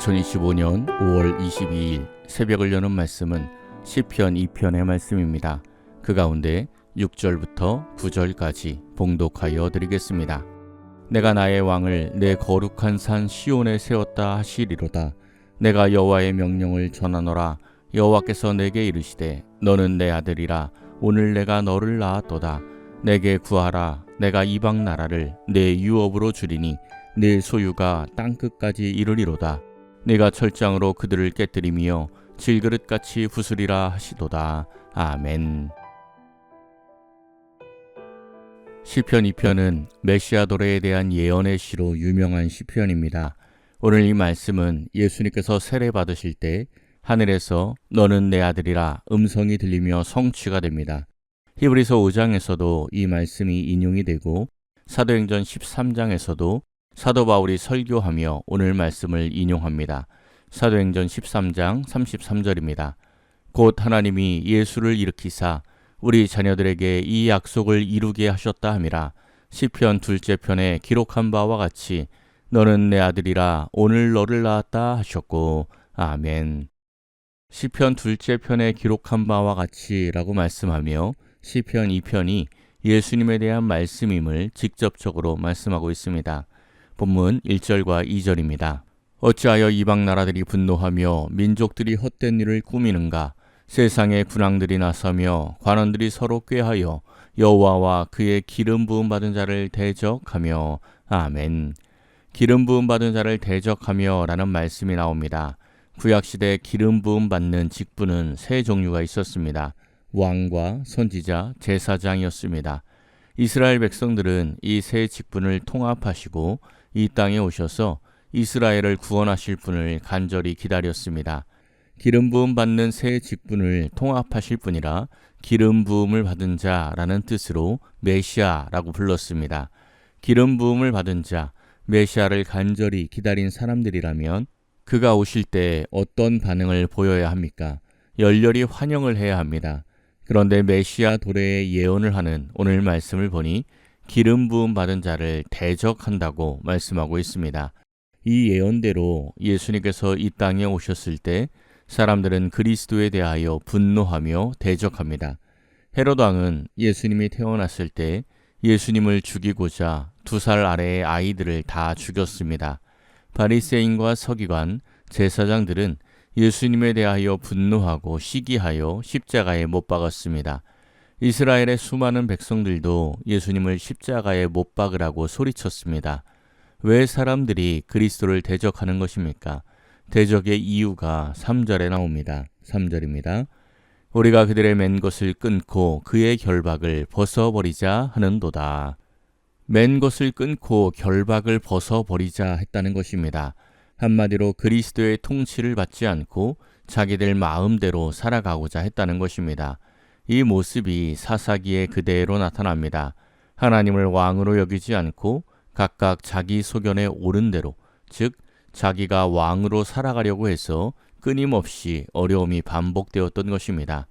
2025년 5월 22일 새벽을 여는 말씀은 시편 2편의 말씀입니다. 그 가운데 6절부터 9절까지 봉독하여 드리겠습니다. 내가 나의 왕을 내 거룩한 산 시온에 세웠다 하시리로다. 내가 여호와의 명령을 전하노라. 여호와께서 내게 이르시되 너는 내 아들이라. 오늘 내가 너를 낳았도다. 내게 구하라. 내가 이방 나라를 내 유업으로 주리니 내 소유가 땅끝까지 이르리로다. 네가 철장으로 그들을 깨뜨리며 질그릇같이 부수리라 하시도다. 아멘. 시편 2편은 메시아 도래에 대한 예언의 시로 유명한 시편입니다. 오늘 이 말씀은 예수님께서 세례 받으실 때 하늘에서 너는 내 아들이라 음성이 들리며 성취가 됩니다. 히브리서 5장에서도 이 말씀이 인용이 되고 사도행전 13장에서도 사도 바울이 설교하며 오늘 말씀을 인용합니다. 사도행전 13장 33절입니다. 곧 하나님이 예수를 일으키사 우리 자녀들에게 이 약속을 이루게 하셨다 함이라. 시편 2째 편에 기록한 바와 같이 너는 내 아들이라. 오늘 너를 낳았다 하셨고 아멘. 시편 2째 편에 기록한 바와 같이 라고 말씀하며 시편 2편이 예수님에 대한 말씀임을 직접적으로 말씀하고 있습니다. 본문 1절과 2절입니다. 어찌하여 이방 나라들이 분노하며 민족들이 헛된 일을 꾸미는가? 세상의 군왕들이 나서며 관원들이 서로 꾀하여 여호와와 그의 기름 부음 받은 자를 대적하며 아멘. 기름 부음 받은 자를 대적하며 라는 말씀이 나옵니다. 구약시대 기름 부음 받는 직분은 세 종류가 있었습니다. 왕과 선지자, 제사장이었습니다. 이스라엘 백성들은 이 세 직분을 통합하시고 이 땅에 오셔서 이스라엘을 구원하실 분을 간절히 기다렸습니다. 기름 부음 받는 세 직분을 통합하실 분이라 기름 부음을 받은 자라는 뜻으로 메시아라고 불렀습니다. 기름 부음을 받은 자, 메시아를 간절히 기다린 사람들이라면 그가 오실 때 어떤 반응을 보여야 합니까? 열렬히 환영을 해야 합니다. 그런데 메시아 도래의 예언을 하는 오늘 말씀을 보니 기름 부음 받은 자를 대적한다고 말씀하고 있습니다. 이 예언대로 예수님께서 이 땅에 오셨을 때 사람들은 그리스도에 대하여 분노하며 대적합니다. 헤롯 왕은 예수님이 태어났을 때 예수님을 죽이고자 2살 아래의 아이들을 다 죽였습니다. 바리새인과 서기관, 제사장들은 예수님에 대하여 분노하고 시기하여 십자가에 못 박았습니다. 이스라엘의 수많은 백성들도 예수님을 십자가에 못 박으라고 소리쳤습니다. 왜 사람들이 그리스도를 대적하는 것입니까? 대적의 이유가 3절에 나옵니다. 3절입니다. 우리가 그들의 맨 것을 끊고 그의 결박을 벗어버리자 하는도다. 맨 것을 끊고 결박을 벗어버리자 했다는 것입니다. 한마디로 그리스도의 통치를 받지 않고 자기들 마음대로 살아가고자 했다는 것입니다. 이 모습이 사사기에 그대로 나타납니다. 하나님을 왕으로 여기지 않고 각각 자기 소견에 옳은 대로, 즉 자기가 왕으로 살아가려고 해서 끊임없이 어려움이 반복되었던 것입니다.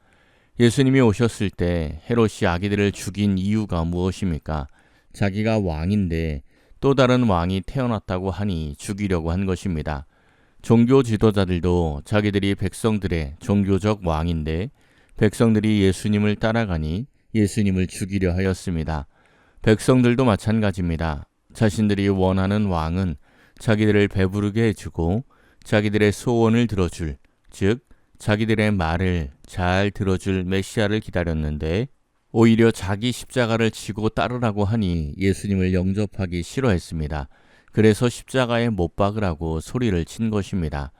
예수님이 오셨을 때 헤롯이 아기들을 죽인 이유가 무엇입니까? 자기가 왕인데 또 다른 왕이 태어났다고 하니 죽이려고 한 것입니다. 종교 지도자들도 자기들이 백성들의 종교적 왕인데 백성들이 예수님을 따라가니 예수님을 죽이려 하였습니다. 백성들도 마찬가지입니다. 자신들이 원하는 왕은 자기들을 배부르게 해주고 자기들의 소원을 들어줄, 즉 자기들의 말을 잘 들어줄 메시아를 기다렸는데 오히려 자기 십자가를 지고 따르라고 하니 예수님을 영접하기 싫어했습니다. 그래서 십자가에 못 박으라고 소리를 친 것입니다.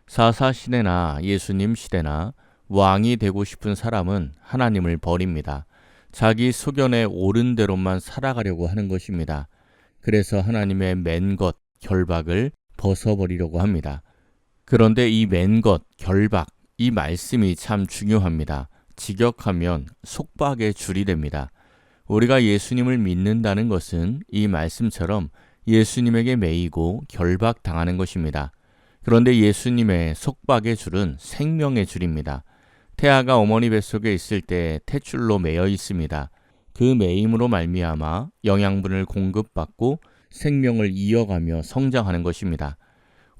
사사 시대나 예수님 시대나 왕이 되고 싶은 사람은 하나님을 버립니다. 자기 소견에 옳은 대로만 살아가려고 하는 것입니다. 그래서 하나님의 맨 것, 결박을 벗어버리려고 합니다. 그런데 이 맨 것, 결박, 이 말씀이 참 중요합니다. 직역하면 속박의 줄이 됩니다. 우리가 예수님을 믿는다는 것은 이 말씀처럼 예수님에게 매이고 결박당하는 것입니다. 그런데 예수님의 속박의 줄은 생명의 줄입니다. 태아가 어머니 뱃속에 있을 때 탯줄로 매여 있습니다. 그 매임으로 말미암아 영양분을 공급받고 생명을 이어가며 성장하는 것입니다.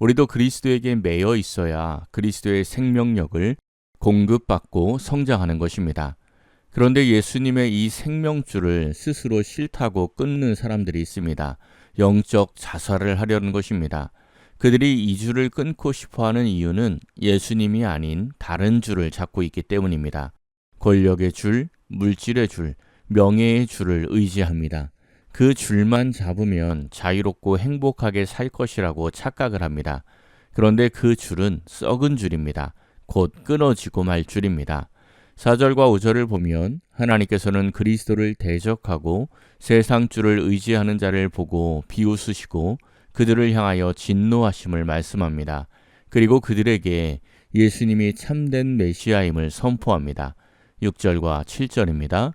우리도 그리스도에게 매여 있어야 그리스도의 생명력을 공급받고 성장하는 것입니다. 그런데 예수님의 이 생명줄을 스스로 싫다고 끊는 사람들이 있습니다. 영적 자살을 하려는 것입니다. 그들이 이 줄을 끊고 싶어하는 이유는 예수님이 아닌 다른 줄을 잡고 있기 때문입니다. 권력의 줄, 물질의 줄, 명예의 줄을 의지합니다. 그 줄만 잡으면 자유롭고 행복하게 살 것이라고 착각을 합니다. 그런데 그 줄은 썩은 줄입니다. 곧 끊어지고 말 줄입니다. 4절과 5절을 보면 하나님께서는 그리스도를 대적하고 세상 줄을 의지하는 자를 보고 비웃으시고 그들을 향하여 진노하심을 말씀합니다. 그리고 그들에게 예수님이 참된 메시아임을 선포합니다. 6절과 7절입니다.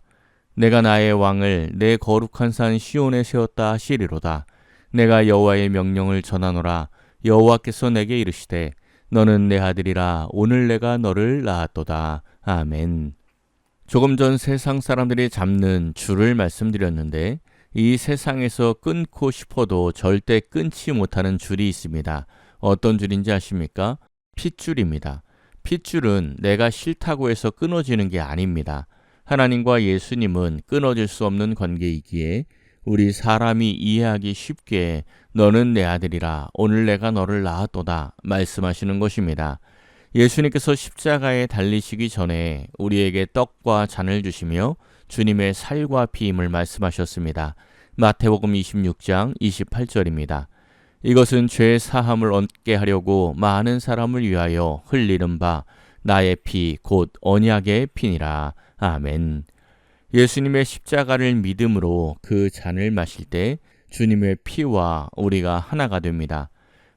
내가 나의 왕을 내 거룩한 산 시온에 세웠다 하시리로다. 내가 여호와의 명령을 전하노라. 여호와께서 내게 이르시되 너는 내 아들이라. 오늘 내가 너를 낳았도다. 아멘. 조금 전 세상 사람들이 잡는 줄을 말씀드렸는데 이 세상에서 끊고 싶어도 절대 끊지 못하는 줄이 있습니다. 어떤 줄인지 아십니까? 핏줄입니다. 핏줄은 내가 싫다고 해서 끊어지는 게 아닙니다. 하나님과 예수님은 끊어질 수 없는 관계이기에 우리 사람이 이해하기 쉽게 너는 내 아들이라. 오늘 내가 너를 낳았도다 말씀하시는 것입니다. 예수님께서 십자가에 달리시기 전에 우리에게 떡과 잔을 주시며 주님의 살과 피임을 말씀하셨습니다. 마태복음 26장 28절입니다. 이것은 죄 사함을 얻게 하려고 많은 사람을 위하여 흘리는 바 나의 피 곧 언약의 피니라. 아멘. 예수님의 십자가를 믿음으로 그 잔을 마실 때 주님의 피와 우리가 하나가 됩니다.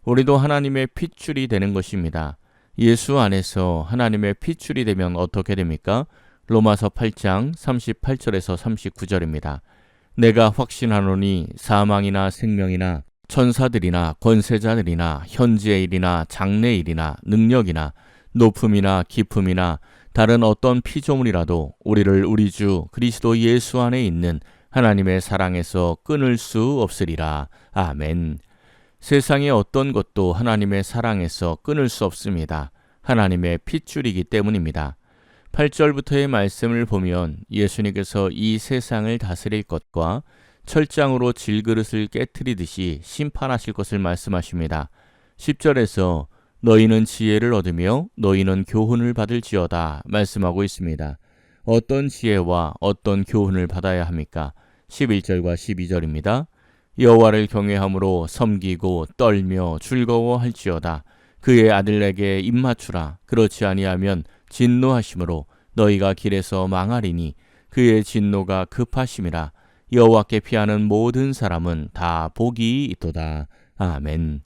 우리도 하나님의 핏줄이 되는 것입니다. 예수 안에서 하나님의 핏줄이 되면 어떻게 됩니까? 로마서 8장 38절에서 39절입니다. 내가 확신하노니 사망이나 생명이나 천사들이나 권세자들이나 현재의 일이나 장래의 일이나 능력이나 높음이나 깊음이나 다른 어떤 피조물이라도 우리를 우리 주 그리스도 예수 안에 있는 하나님의 사랑에서 끊을 수 없으리라. 아멘. 세상의 어떤 것도 하나님의 사랑에서 끊을 수 없습니다. 하나님의 핏줄이기 때문입니다. 8절부터의 말씀을 보면 예수님께서 이 세상을 다스릴 것과 철장으로 질그릇을 깨트리듯이 심판하실 것을 말씀하십니다. 10절에서 너희는 지혜를 얻으며 너희는 교훈을 받을지어다 말씀하고 있습니다. 어떤 지혜와 어떤 교훈을 받아야 합니까? 11절과 12절입니다. 여호와를 경외함으로 섬기고 떨며 즐거워할지어다. 그의 아들에게 입맞추라. 그렇지 아니하면 진노하심으로 너희가 길에서 망하리니 그의 진노가 급하심이라. 여호와께 피하는 모든 사람은 다 복이 있도다. 아멘.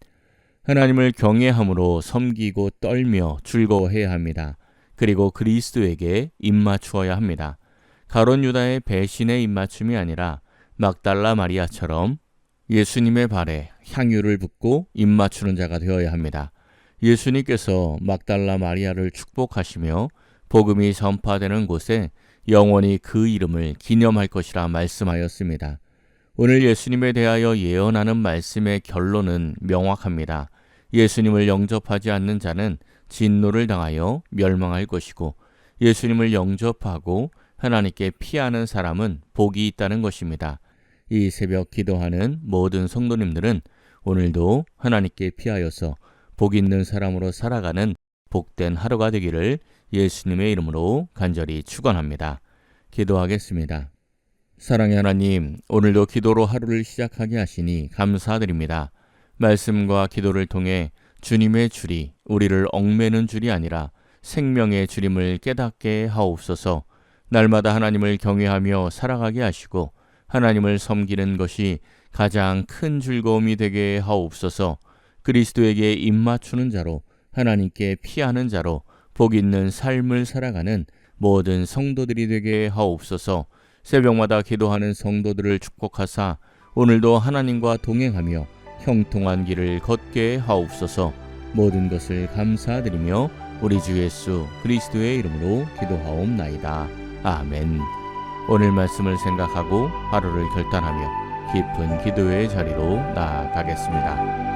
하나님을 경외함으로 섬기고 떨며 즐거워해야 합니다. 그리고 그리스도에게 입맞추어야 합니다. 가룟 유다의 배신의 입맞춤이 아니라 막달라 마리아처럼 예수님의 발에 향유를 붓고 입맞추는 자가 되어야 합니다. 예수님께서 막달라 마리아를 축복하시며 복음이 전파되는 곳에 영원히 그 이름을 기념할 것이라 말씀하였습니다. 오늘 예수님에 대하여 예언하는 말씀의 결론은 명확합니다. 예수님을 영접하지 않는 자는 진노를 당하여 멸망할 것이고 예수님을 영접하고 하나님께 피하는 사람은 복이 있다는 것입니다. 이 새벽 기도하는 모든 성도님들은 오늘도 하나님께 피하여서 복 있는 사람으로 살아가는 복된 하루가 되기를 예수님의 이름으로 간절히 축원합니다. 기도하겠습니다. 사랑의 하나님, 오늘도 기도로 하루를 시작하게 하시니 감사드립니다. 말씀과 기도를 통해 주님의 줄이 우리를 얽매는 줄이 아니라 생명의 줄임을 깨닫게 하옵소서. 날마다 하나님을 경외하며 살아가게 하시고 하나님을 섬기는 것이 가장 큰 즐거움이 되게 하옵소서. 그리스도에게 입맞추는 자로 하나님께 피하는 자로 복 있는 삶을 살아가는 모든 성도들이 되게 하옵소서. 새벽마다 기도하는 성도들을 축복하사 오늘도 하나님과 동행하며 형통한 길을 걷게 하옵소서. 모든 것을 감사드리며 우리 주 예수 그리스도의 이름으로 기도하옵나이다. 아멘. 오늘 말씀을 생각하고 하루를 결단하며 깊은 기도의 자리로 나아가겠습니다.